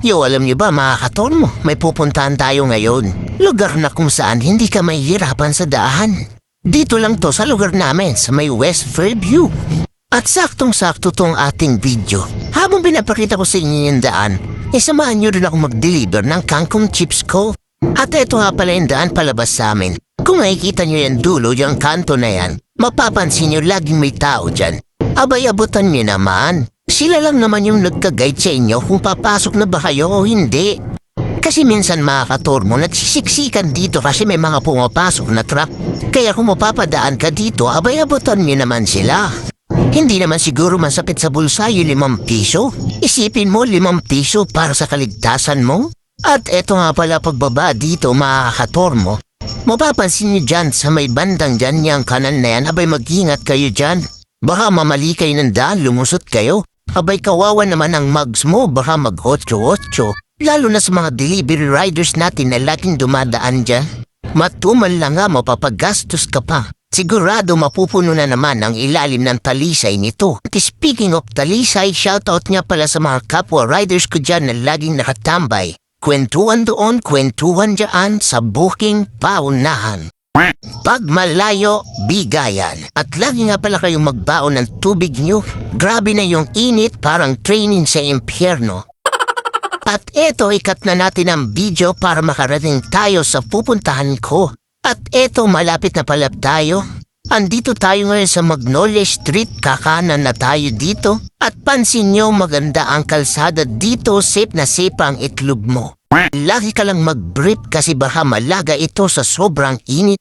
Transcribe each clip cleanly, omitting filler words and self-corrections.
Yo, alam niyo ba mga katormo, may pupuntahan tayo ngayon. Lugar na kung saan hindi ka mahihirapan sa daahan. Dito lang to sa lugar namin sa may West Fairview. At saktong-sakto tong ating video. Habang pinapakita ko sa inyo yung daan, isamahan niyo rin ako mag-deliver ng kangkong chips ko. At ito nga pala yung daan palabas sa amin. Kung nakikita niyo yung dulo, yung kanto na yan, mapapansin niyo laging may tao dyan. Abay, abutan niyo naman. Sila lang naman yung nagka-guide sa inyo kung papasok na ba kayo o hindi. Kasi minsan mga katormo, nagsisiksikan dito kasi may mga pumapasok na truck. Kaya kung mapapadaan ka dito, abay, abutan niyo naman sila. Hindi naman siguro masapit sa bulsa yung 5 piso. Isipin mo 5 piso para sa kaligtasan mo. At eto nga pala pagbaba dito mga katormo. Mapapansin niyo dyan sa may bandang dyan yung kanan na yan, abay mag-ingat kayo dyan. Baka mamali kayo ng daan, lumusot kayo. Abay kawawa naman ang mugs mo, baka mag-8-8. Lalo na sa mga delivery riders natin na laging dumadaan dyan. Matumal lang nga mapapagastos ka pa. Sigurado mapupuno na naman ang ilalim ng talisay nito. At speaking of talisay, shoutout nga pala sa mga kapwa riders ko dyan na laging nakatambay. Kwentuhan doon, kwentuhan dyan sa booking paunahan. Pag malayo, bigayan. At lagi nga pala kayong magbaon ng tubig nyo. Grabe na yung init, parang training sa impyerno. At eto, ikat na natin ang video para makarating tayo sa pupuntahan ko. At eto, malapit na pala tayo. Andito tayo ngayon sa Magnolia Street, kakanan na tayo dito. At pansin nyo, maganda ang kalsada dito, safe na safe ang itlog mo. Lagi ka lang mag-brief kasi baka malaga ito sa sobrang init.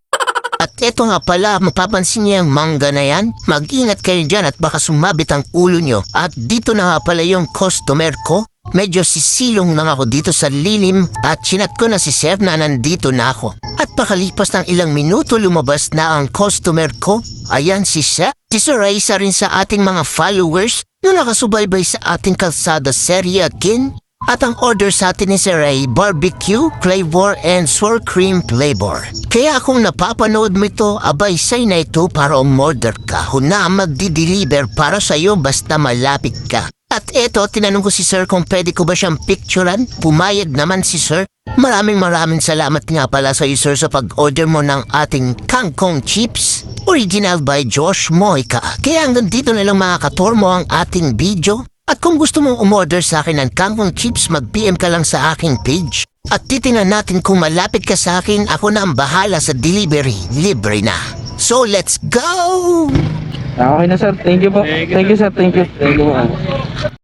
At eto nga pala, mapapansin niyo yung mangga na yan. Mag-ingat kayo dyan at baka sumabit ang ulo nyo. At dito na nga pala yung customer ko. Medyo sisilong lang ako dito sa lilim at sinat ko na si Sir na nandito na ako. At pakalipas ng ilang minuto lumabas na ang customer ko. Ayan si Sir. Si Sir ay isa rin sa ating mga followers na nakasubaybay sa ating kalsada serye again. At ang order sa atin ni Sir ay barbecue, flavor, and sour cream flavor. Kaya kung napapanood mo ito, abay say na ito para umorder ka. Huna magdi-deliver para sa'yo basta malapit ka. At eto, tinanong ko si Sir kung pwede ko ba siyang picturean. Pumayag naman si Sir. Maraming salamat nga pala sa iyo Sir sa pag-order mo ng ating kangkong chips. Original by Josh Moica. Kaya hanggang dito na lang mga katormo ang ating video. At kung gusto mong umorder sa akin ng kangkong chips, mag-PM ka lang sa aking page. At titingnan natin kung malapit ka sa akin, ako na ang bahala sa delivery. Libre na. So let's go! Okay na sir, thank you po. Thank you sir, thank you. Thank you po.